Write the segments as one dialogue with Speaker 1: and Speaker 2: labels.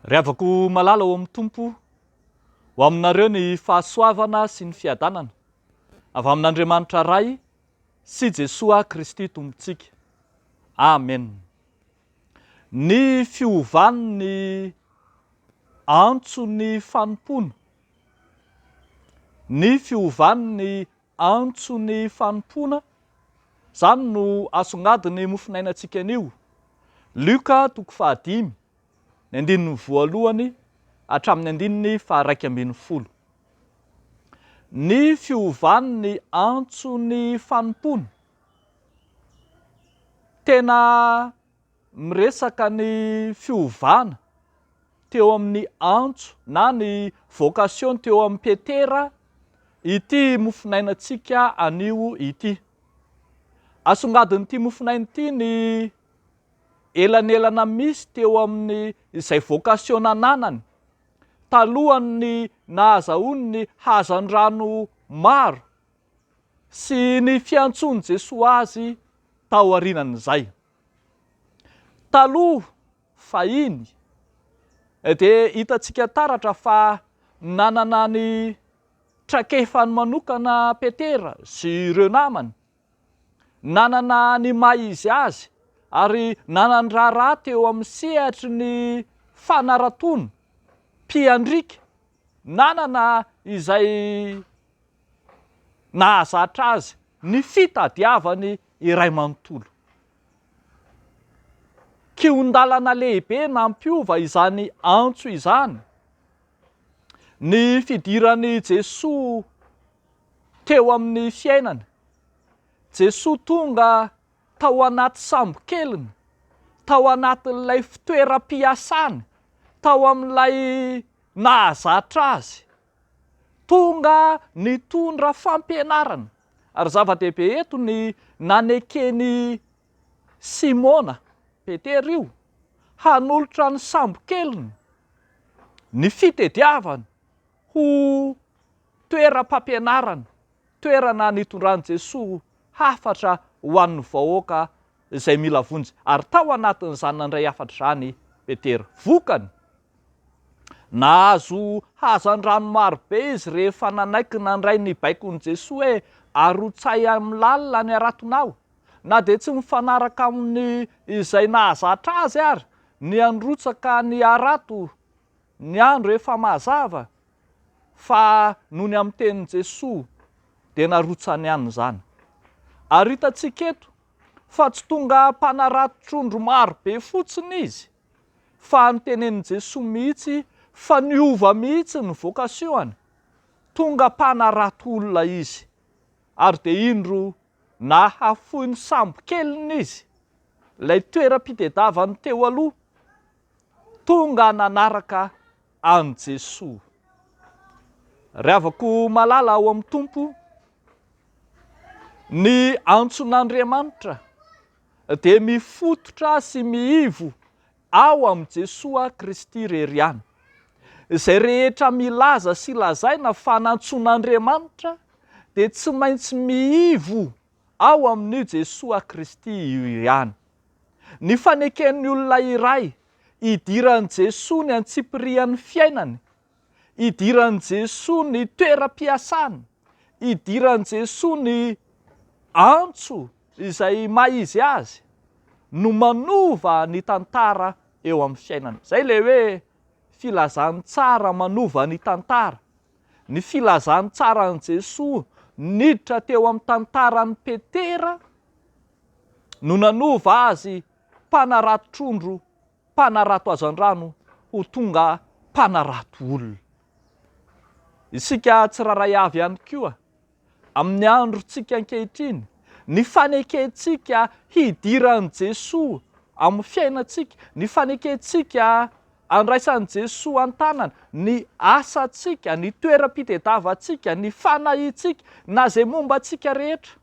Speaker 1: Ry havako malala ao amin'ny tompo ho aminareo ny fahasoavana sy ny fiadanana avy amin'Andriamanitra ray sy Jesoa Kristy tompontsika. Amen. Ny fiovan'ny antso ny fanompona. Ny fiovan'ny antso ny fanompona, zany no asongadiny mofinainantsika anio. Luka 5:5, ny andininy voalohany hatramin'ny andininy 2:10. Ny fiovan'ny antso ny fanompona. Tena miresaka ny fiovana teo amin'ny antso na ny vocation teo amin'ny Petera ity mofinainantsika anio ity. Asongadin'ity mofinaina ity ny elanelana misy teo amin'ny izay vocation nananany talohany nahazahoany ny hazan-drano maro sy ny fiantsony Jesoa azy tao aorianan'izay. Taloha fahiny dia hitantsika taratra fa nanana ny trakefany manokana Petera sy ireo namany, nanana ny maha izy azy ary nanany raharaha teo amin'ny sehatry ny fanaratony mpiandrika, nanana izay nahazatra azy ny fitadiavany iray manontolo. Kion-dalana lehibe nampiova izany antso izany. Ny fidiran'i Jesoa teo amin'ny fiainany. Jesoa tonga tao anaty sambo keliny, tao anatin'ilay fitoeram-piasany, tao amin'ilay nahazatra azy. Tonga nitondra fampianarana. Ary zava-dehibe eto ny nanekeny Simona Petera io hanolotra ny sambo keliny, ny fitediavany ho toeram-pampianarana, toerana nitondran'i Jesoa hafatra ho an'ny vahoaka izay mila vonjy. Ary tao anatin'izany nandray hafatra izany Petera. Vokany, nahazo hazan-drano marobe izy rehefa nanaiky nandray ny baikon'i Jesoa hoe arotsay amin'ny lalina ny aratonao. Na dia tsy mifanaraka amin'ny izay nahazatra azy ary, ny androtsaka ny arato, ny andro efa mazava, fa noho ny amin'ny tenin'i Jesoa dia narotsany ihany izany. Ary hitantsika eto fa tsy tonga mpanarato trondro maro be fotsiny izy, fa nitenenin'i Jesoa mihitsy fa niova mihitsy ny vokasioany. Tonga mpanarato olona izy, ary dia indro nahafohy ny sambo keliny izy, ilay toeram-pitediavany teo aloha, tonga nanaraka an' Jesoa. Ry havako malala ao amin'ny tompo, ny antson'Andriamanitra dia mifototra sy miivo ao amin'i Jesoa Kristy irery ihany. Izay rehetra milaza sy lazaina fa n'antson'Andriamanitra dia tsy maintsy miivo ao amin'io Jesoa Kristy io ihany. Ny faneken'ny olona iray idiran'i Jesoa ny antsipirian'ny fiainany, idiran'i Jesoa ny toeram-piasany, idiran'i Jesoa ny antso izay maha izy azy, no manova ny tantara eo amin'ny fiainana. Zay le hoe filazany tsara manova ny tantara. Ny filazany tsara an' Jesoa niditra teo amin'ny tantaran'ny Petera no nanova azy mpanarato trondro, mpanarato hazan-drano ho tonga mpanarato olona. Isika tsiraray avy ihany koa amin'ny androntsika ankehitriny, ny fanekentsika hidiran'i Jesoa amin'ny fiainantsika, ny fanekentsika andraisan'i Jesoa an-tanana, ny asantsika, ny toeram-pitediavantsika, ny fanahintsika, na izay momba antsika rehetra.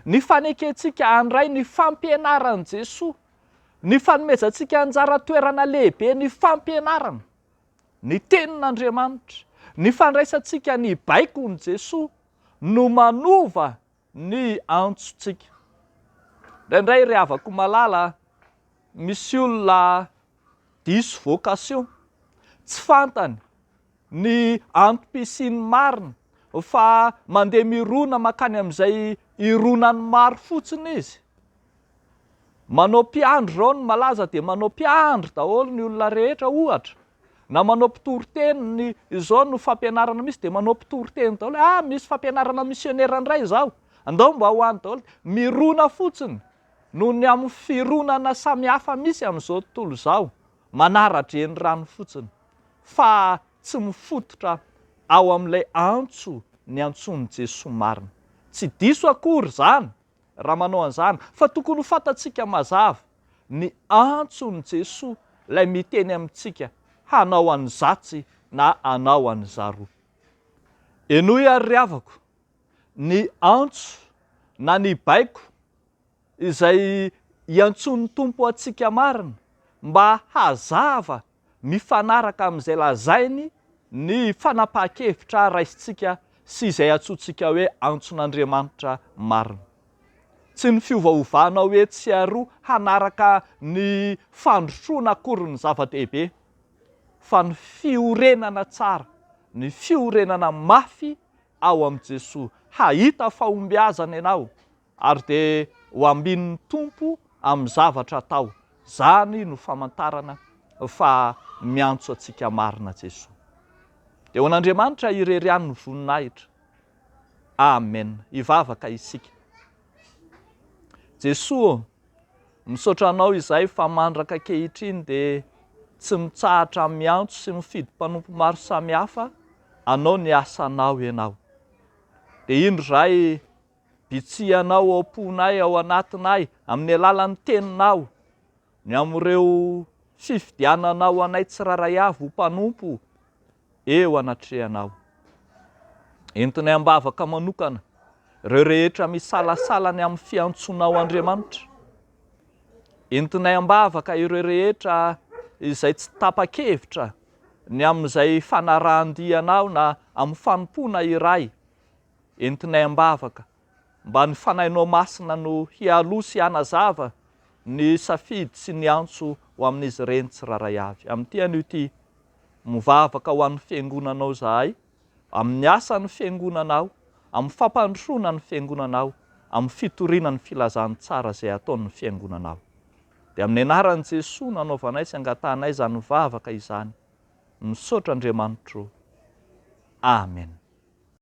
Speaker 1: Ny fanekentsika andray ny fampianaran'i Jesoa, ny fanomezantsika anjara toerana lehibe ny fampianarana, ny tenin'Andriamanitra, ny fandraisantsika ny baikon'i Jesoa no manova ny antsontsika. Indraindray ry havako malala, misy olona diso vocation, tsy fantany ny antom-pisiny marina fa mandeha mirona makany amin'izay ironany maro fotsiny izy. Manao mpiandro rao ny malaza dia manao mpiandro daholo ny olona rehetra ohatra, na manao mpitoriteny izao no fampianarana misy dia manao mpitoriteny daholo. Misy fampianarana misionera indray izao, andao mba ho any daholo. Mirona fotsiny noho ny amin'ny fironana samihafa misy amin'izao tontolo izao, manaratra eny rano fotsiny fa tsy mifototra ao amin'ilay antso ny antsoin'i Jesosy marina. Tsy diso akory izany raha manao an'izany, fa tokony ho fantatsika mazava ny antson'i Jesosy ilay miteny amintsika hanao an'zatsy na hanao an'zaroa. Enoy ary ry havako, ny antso na ny baiko izay iantson'ny Tompo antsika marina mba hazava mifanaraka amin'izay lazainy ny fanapahan-kevitra raisintsika sy izay antsointsika hoe antson'Andriamanitra marina. Tsy ny fiovaovana hoe tsy aroa hanaraka ny fandrosoana akory ny zava-dehibe, fa ny fiorenana tsara, ny fiorenana mafy ao amin'i Jesosy. Hahita fahombiazana ianao ary dia ho ambin'ny Tompo amin'ny zavatra atao. Zany no famantarana fa miantso antsika marina Jesosy. Dia ho an'Andriamanitra ireriany ny voninahitra. Amen. Hivavaka isika. Jesosy, misaotra anao izay fa mandraka ankehitriny dia tsy mitsahatra miantso sy mifidy mpanompo maro samihafa, anao ny asanao ianao. Dia indray bitsianao ao am-ponay, ao anatinay, amin'ny alalan'ny teninao, ny amin'ireo fifidiananao anay tsiraray avy ho mpanompo, eo anatrehanao. Entinay ambavaka manokana ireo rehetra misalasalany amin'ny fiantsonao Andriamanitra. Entinay ambavaka ireo rehetra izay tsy tapa-kevitra ny amin'izay fanarahan-dianao na amin'ny fanompona iray. Entinay ambavaka mba ny fanahinao masina no hialoha sy hanazava ny safidy sy ny antso ho amin'izy ireny tsiraray avy. Amin'ity anio ity, mivavaka ho an'ny fiangonanao zahay, amin'ny asan'ny fiangonanao, amin'ny fampandrosoana ny fiangonanao, amin'ny fitoriana ny filazan'ny tsara izay ataon'ny fiangonanao. Dia amin'ny anaran'i Jesosy nanaovanay sy angatanay izany mivavaka izany. Misaotra Andriamanitra. Amen.